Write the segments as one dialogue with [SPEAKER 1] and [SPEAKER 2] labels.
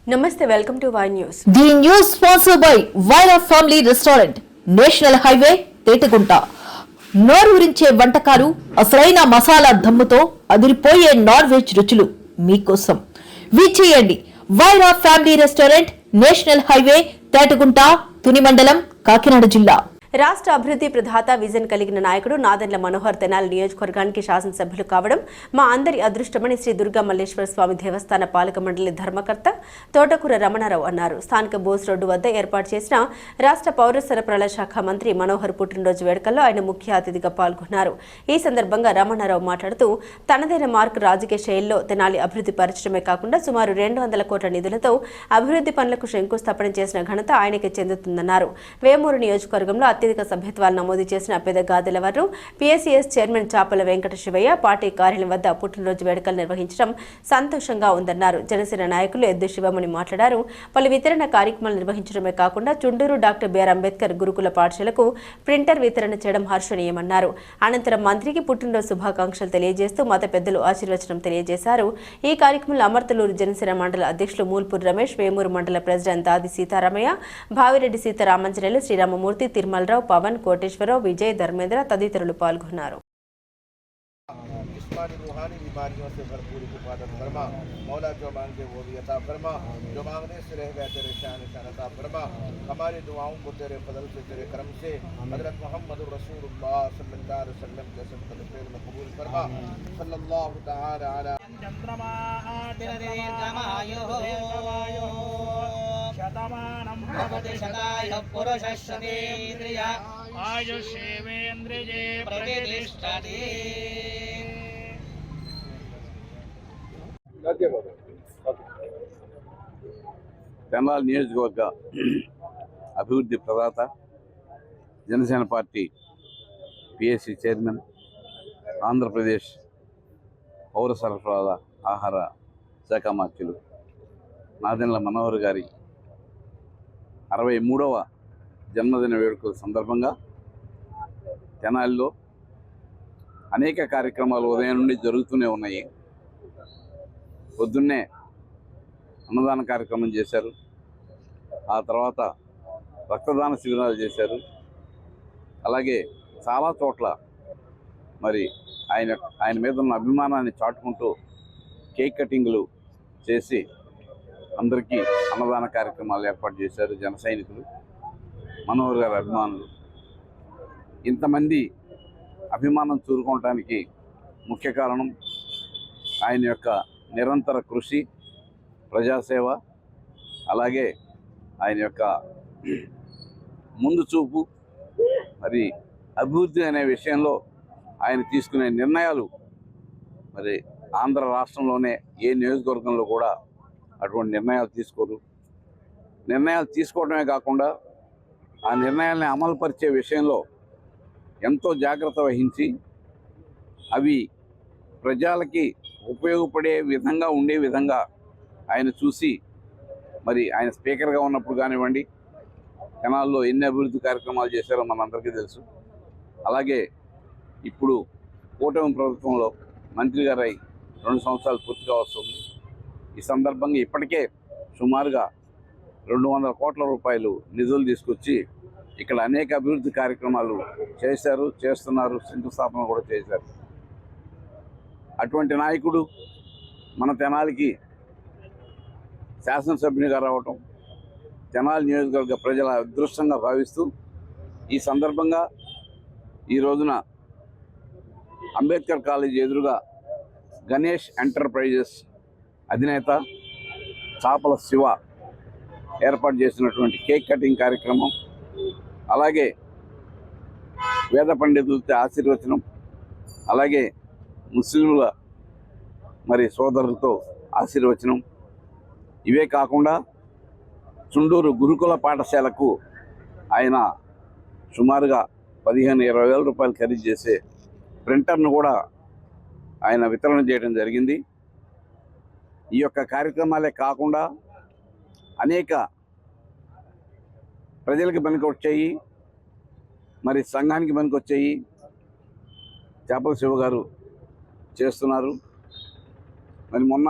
[SPEAKER 1] Namaste, welcome to Y News.
[SPEAKER 2] The news sponsored by Vaira Family Restaurant, National Highway, Tetegunta. నోరూరించే వంటకాలు, అసలైన మసాలా దమ్ముతో అదిరిపోయే non veg రుచులు మీకోసం. విచ్చేయండి Vaira family restaurant, national highway, Tetagunta, Tuni మండలం, కాకినాడ జిల్లా.
[SPEAKER 1] రాష్ట్ర అభివృద్ధి ప్రదాత విజన్ కలిగిన నాయకుడు నాదెండ్ల మనోహర్ తెనాలి నియోజకవర్గానికి శాసనసభ్యులు కావడం మా అందరి అదృష్టమని శ్రీ దుర్గా మల్లేశ్వర స్వామి దేవస్థాన పాలక మండలి ధర్మకర్త తోటకూర రమణారావు అన్నారు. స్థానిక బోస్ రోడ్డు వద్ద ఏర్పాటు చేసిన రాష్ట్ర పౌర సరఫరాల శాఖ మంత్రి మనోహర్ పుట్టినరోజు వేడుకల్లో ఆయన ముఖ్య అతిథిగా పాల్గొన్నారు. ఈ సందర్భంగా రమణారావు మాట్లాడుతూ తనదైన మార్కు రాజకీయ శైలిలో తెనాలి అభివృద్ధి పరచడమే కాకుండా సుమారు 200 కోట్ల నిధులతో అభివృద్ధి పనులకు శంకుస్థాపన చేసిన ఘనత ఆయనకే చెందుతుందన్నారు. వేమూరు నియోజకవర్గంలో అత్యధిక సభ్యత్వాలు నమోదు చేసిన పెద్ద గాదెలవారు పిఎస్సిఎస్ చైర్మన్ చాపల వెంకట శివయ్య పార్టీ కార్యాలయం వద్ద పుట్టినరోజు వేడుకలు నిర్వహించడం సంతోషంగా ఉందన్నారు. జనసేన నాయకులు ఎద్దు శివమణి మాట్లాడారు. పలు వితరణ కార్యక్రమాలు నిర్వహించడమే కాకుండా చుండూరు డాక్టర్ బిఆర్ అంబేద్కర్ గురుకుల పాఠశాలకు ప్రింటర్ వితరణ చేయడం హర్షణీయమన్నారు. అనంతరం మంత్రికి పుట్టినరోజు శుభాకాంక్షలు తెలియజేస్తూ మత పెద్దలు ఆశీర్వచనం తెలియజేశారు. ఈ కార్యక్రమంలో అమర్తలూరు జనసేన మండల అధ్యక్షులు మూల్పూర్ రమేష్, వేమూరు మండల ప్రెసిడెంట్ దాది సీతారామయ్య, భావిరెడ్డి సీతారామంజనేయులు, శ్రీరామమూర్తి, తిరుమలరావు, పవన్, కోటేశ్వరరావు, విజయ్, ధర్మేంద్ర తదితరులు పాల్గొన్నారు.
[SPEAKER 3] जिस्मानी रूहानी बीमारियों से भरपूर हिफाजत फरमा मौला, जो मांगे वो भी अता फरमा, जो मांगने से रह गए तेरे शान अता फरमा। हमारी दुआओं को तेरे फजल से, तेरे करम से हज़रत मोहम्मद रसूलुल्लाह सल्लल्लाहु अलैहि वसल्लम के सदक़े में कबूल फरमा। सल्लल्लाहु तआला अला चंद्रमा शतमानं भवति शतायुः पुरुषः शतेन्द्रिय आयुष्येवेन्द्रिये प्रतिष्ठति।
[SPEAKER 4] తెనాలి నియోజకవర్గ అభివృద్ధి ప్రదాత Janasena party PSC chairman, Andhra Pradesh పౌర సరఫరాల ఆహార శాఖ మంత్రులు నాదెండ్ల మనోహర్ గారి 63వ జన్మదిన వేడుకల సందర్భంగా తెనాలిలో అనేక కార్యక్రమాలు ఉదయం నుండి జరుగుతూనే ఉన్నాయి. పొద్దున్నే అన్నదాన కార్యక్రమం చేశారు, ఆ తర్వాత రక్తదాన శిబిరాలు చేశారు. అలాగే చాలా చోట్ల మరి ఆయన మీద ఉన్న అభిమానాన్ని చాటుకుంటూ కేక్ కటింగ్లు చేసి అందరికీ అన్నదాన కార్యక్రమాలు ఏర్పాటు చేశారు. జన సైనికులు, మనోహర్ గారి అభిమానులు, ఇంతమంది అభిమానం చూరుకోవటానికి ముఖ్య కారణం ఆయన యొక్క నిరంతర కృషి, ప్రజాసేవ, అలాగే ఆయన యొక్క ముందు చూపు, మరి అభివృద్ధి అనే విషయంలో ఆయన తీసుకునే నిర్ణయాలు మరి ఆంధ్ర రాష్ట్రంలోనే ఏ నియోజకవర్గంలో కూడా అటువంటి నిర్ణయాలు తీసుకోరు. నిర్ణయాలు తీసుకోవడమే కాకుండా ఆ నిర్ణయాల్ని అమలుపరిచే విషయంలో ఎంతో జాగ్రత్త వహించి అవి ప్రజలకి ఉపయోగపడే విధంగా ఉండే విధంగా ఆయన చూసి మరి ఆయన స్పీకర్గా ఉన్నప్పుడు కానివ్వండి, తెనాల్లో ఎన్ని అభివృద్ధి కార్యక్రమాలు చేశారో మనందరికీ తెలుసు. అలాగే ఇప్పుడు కూటమి ప్రభుత్వంలో మంత్రి గారు 2 సంవత్సరాలు పూర్తిగా వస్తుంది. ఈ సందర్భంగా ఇప్పటికే సుమారుగా 200 కోట్ల రూపాయలు నిధులు తీసుకొచ్చి ఇక్కడ అనేక అభివృద్ధి కార్యక్రమాలు చేశారు, చేస్తున్నారు, శంకుస్థాపన కూడా చేశారు. అటువంటి నాయకుడు మన తెనాలికి శాసనసభ్యునిగా రావటం తెనాలి నియోజకవర్గ ప్రజల అదృష్టంగా భావిస్తూ ఈ సందర్భంగా ఈ రోజున అంబేద్కర్ కాలేజీ ఎదురుగా గణేష్ ఎంటర్ప్రైజెస్ అధినేత చాపల శివ ఏర్పాటు చేసినటువంటి కేక్ కటింగ్ కార్యక్రమం, అలాగే వేద పండితులతో ఆశీర్వచనం, అలాగే ముస్లింల మరి సోదరులతో ఆశీర్వచనం, ఇవే కాకుండా చుండూరు గురుకుల పాఠశాలకు ఆయన సుమారుగా 15-20 వేల రూపాయలు ఖరీదు చేసే ప్రింటర్ను కూడా ఆయన వితరణ చేయడం జరిగింది. ఈ యొక్క కార్యక్రమాలే కాకుండా అనేక ప్రజలకు పనికొచ్చాయి, మరి సంఘానికి పనికొచ్చాయి చాపల శివ గారు చేస్తున్నారు. మరి మొన్న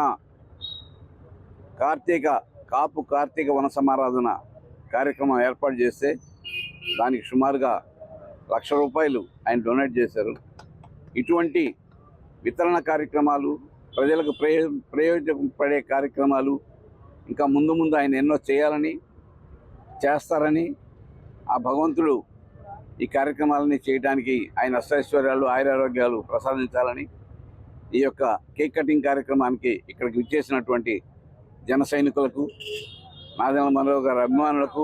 [SPEAKER 4] కార్తీక కాపు కార్తీక వన సమారాధన కార్యక్రమం ఏర్పాటు చేస్తే దానికి సుమారుగా ₹1,00,000 ఆయన డొనేట్ చేశారు. ఇటువంటి వితరణ కార్యక్రమాలు, ప్రజలకు ప్రయోజనపడే కార్యక్రమాలు ఇంకా ముందు ముందు ఆయన ఎన్నో చేయాలని, చేస్తారని, ఆ భగవంతుడు ఈ కార్యక్రమాలని చేయడానికి ఆయన అష్టైశ్వర్యాలు, ఆయురారోగ్యాలు ప్రసాదించాలని ఈ యొక్క కేక్ కటింగ్ కార్యక్రమానికి ఇక్కడికి విచ్చేసినటువంటి జన సైనికులకు, నాదెండ్ల మనోహర్ గారి అభిమానులకు,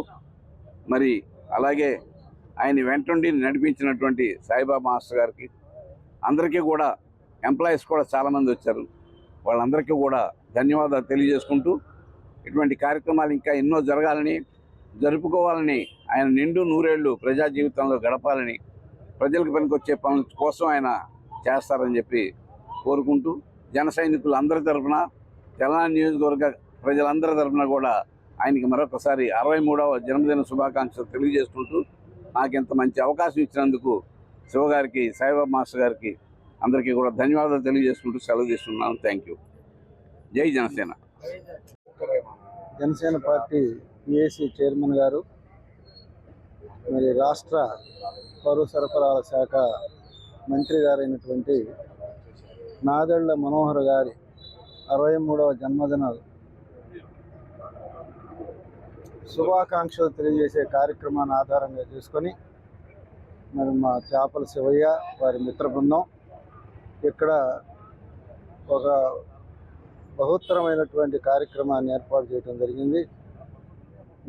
[SPEAKER 4] మరి అలాగే ఆయన వెంటుండి నడిపించినటువంటి సాయిబాబా మాస్టర్ గారికి, అందరికీ కూడా ఎంప్లాయీస్ కూడా చాలామంది వచ్చారు, వాళ్ళందరికీ కూడా ధన్యవాదాలు తెలియజేసుకుంటూ ఇటువంటి కార్యక్రమాలు ఇంకా ఎన్నో జరగాలని, జరుపుకోవాలని, ఆయన నిండు నూరేళ్లు ప్రజా జీవితంలో గడపాలని, ప్రజలకు పనికొచ్చే పనుల కోసం ఆయన చేస్తారని చెప్పి కోరుకుంటూ జన సైనికులు అందరి తరఫున, తెలంగాణ నియోజకవర్గ ప్రజలందరి తరఫున కూడా ఆయనకి మరొకసారి 63వ జన్మదిన శుభాకాంక్షలు తెలియజేసుకుంటూ నాకు ఇంత మంచి అవకాశం ఇచ్చినందుకు శివగారికి, సాయిబాబా మాస్టర్ గారికి అందరికీ కూడా ధన్యవాదాలు తెలియజేసుకుంటూ సెలవు తీసుకున్నాను. Thank you. జై Janasena.
[SPEAKER 5] Janasena party PAC chairman garu, మరి రాష్ట్ర పౌర సరఫరాల శాఖ మంత్రి గారైనటువంటి నాదెండ్ల మనోహర్ గారి 63వ జన్మదిన శుభాకాంక్షలు తెలియజేసే కార్యక్రమాన్ని ఆధారంగా చేసుకొని మరి మా చేపల శివయ్య వారి మిత్ర బృందం ఇక్కడ ఒక బహుత్తరమైనటువంటి కార్యక్రమాన్ని ఏర్పాటు చేయడం జరిగింది.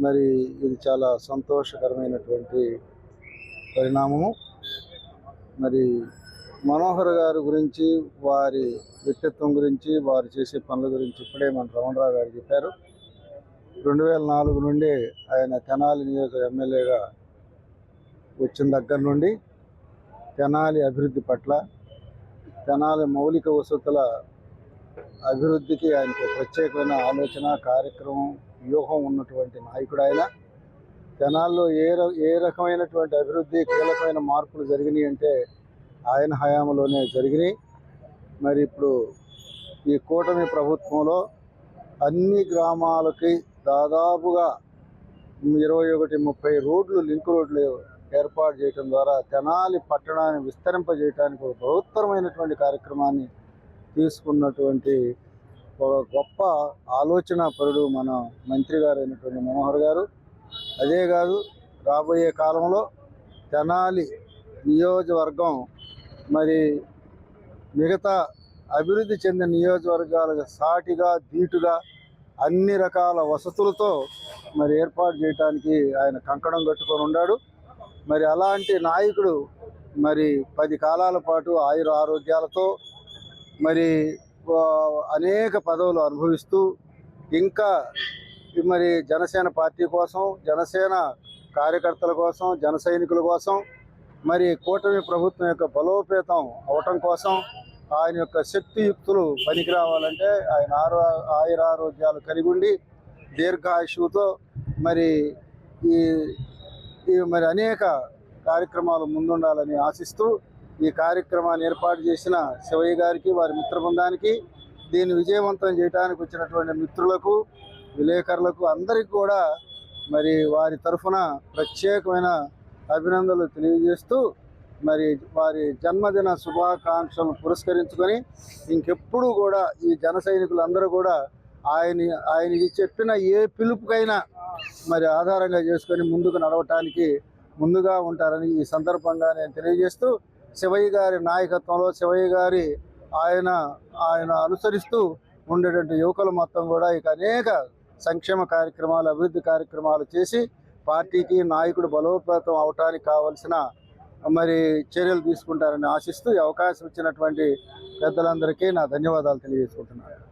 [SPEAKER 5] మరి ఇది చాలా సంతోషకరమైనటువంటి పరిణామము. మరి మనోహర్ గారి గురించి, వారి వ్యక్తిత్వం గురించి, వారు చేసే పనుల గురించి ఇప్పుడే మన రమణరావు గారు చెప్పారు. 2004 నుండి ఆయన తెనాలి నియోజక ఎమ్మెల్యేగా వచ్చిన దగ్గర నుండి తెనాలి అభివృద్ధి పట్ల, తెనాలి మౌలిక వసతుల అభివృద్ధికి ఆయనకు ప్రత్యేకమైన ఆలోచన, కార్యక్రమం, వ్యూహం ఉన్నటువంటి నాయకుడు ఆయన. తెనాల్లో ఏ రకమైనటువంటి అభివృద్ధి, కీలకమైన మార్పులు జరిగినాయి అంటే ఆయన హయాంలోనే జరిగినాయి. మరి ఇప్పుడు ఈ కూటమి ప్రభుత్వంలో అన్ని గ్రామాలకి దాదాపుగా 21-30 రోడ్లు, లింక్ రోడ్లు ఏర్పాటు చేయడం ద్వారా తెనాలి పట్టణాన్ని విస్తరింపజేయడానికి ఒక బృహత్తరమైనటువంటి కార్యక్రమాన్ని తీసుకున్నటువంటి ఒక గొప్ప ఆలోచన పరుడు మన మంత్రి గారు అయినటువంటి మనోహర్ గారు. అదే కాదు, రాబోయే కాలంలో తెనాలి నియోజకవర్గం మరి మిగతా అభివృద్ధి చెందిన నియోజకవర్గాలకు సాటిగా, ధీటుగా అన్ని రకాల వసతులతో మరి ఏర్పాటు చేయడానికి ఆయన కంకణం కట్టుకొని ఉన్నాడు. మరి అలాంటి నాయకుడు మరి 10 కాలాల పాటు ఆయుర ఆరోగ్యాలతో మరి అనేక పదవులు అనుభవిస్తూ ఇంకా మరి జనసేన పార్టీ కోసం, జనసేన కార్యకర్తల కోసం, జన సైనికుల కోసం, మరి కూటమి ప్రభుత్వం యొక్క బలోపేతం అవటం కోసం ఆయన యొక్క శక్తియుక్తులు పనికి రావాలంటే ఆయన ఆయుర ఆరోగ్యాలు కలిగి ఉండి దీర్ఘాయుషుతో మరి మరి అనేక కార్యక్రమాలు ముందుండాలని ఆశిస్తూ ఈ కార్యక్రమాన్ని ఏర్పాటు చేసిన శివయ్య గారికి, వారి మిత్ర బృందానికి, దీన్ని విజయవంతం చేయడానికి వచ్చినటువంటి మిత్రులకు, విలేకరులకు అందరికీ కూడా మరి వారి తరఫున ప్రత్యేకమైన అభినందనలు తెలియజేస్తూ మరి వారి జన్మదిన శుభాకాంక్షలను పురస్కరించుకొని ఇంకెప్పుడు కూడా ఈ జన సైనికులందరూ కూడా ఆయన చెప్పిన ఏ పిలుపుకైనా మరి ఆధారంగా చేసుకొని ముందుకు నడవటానికి ముందుగా ఉంటారని ఈ సందర్భంగా నేను తెలియజేస్తూ, శివయ్య గారి నాయకత్వంలో, శివయ్య గారి ఆయన అనుసరిస్తూ ఉండేటువంటి యువకులు మొత్తం కూడా ఇక అనేక సంక్షేమ కార్యక్రమాలు, అభివృద్ధి కార్యక్రమాలు చేసి పార్టీకి నాయకుడు బలోపేతం అవటానికి కావలసిన మరి చర్యలు తీసుకుంటారని ఆశిస్తూ ఈ అవకాశం ఇచ్చినటువంటి పెద్దలందరికీ నా ధన్యవాదాలు తెలియజేసుకుంటున్నాను.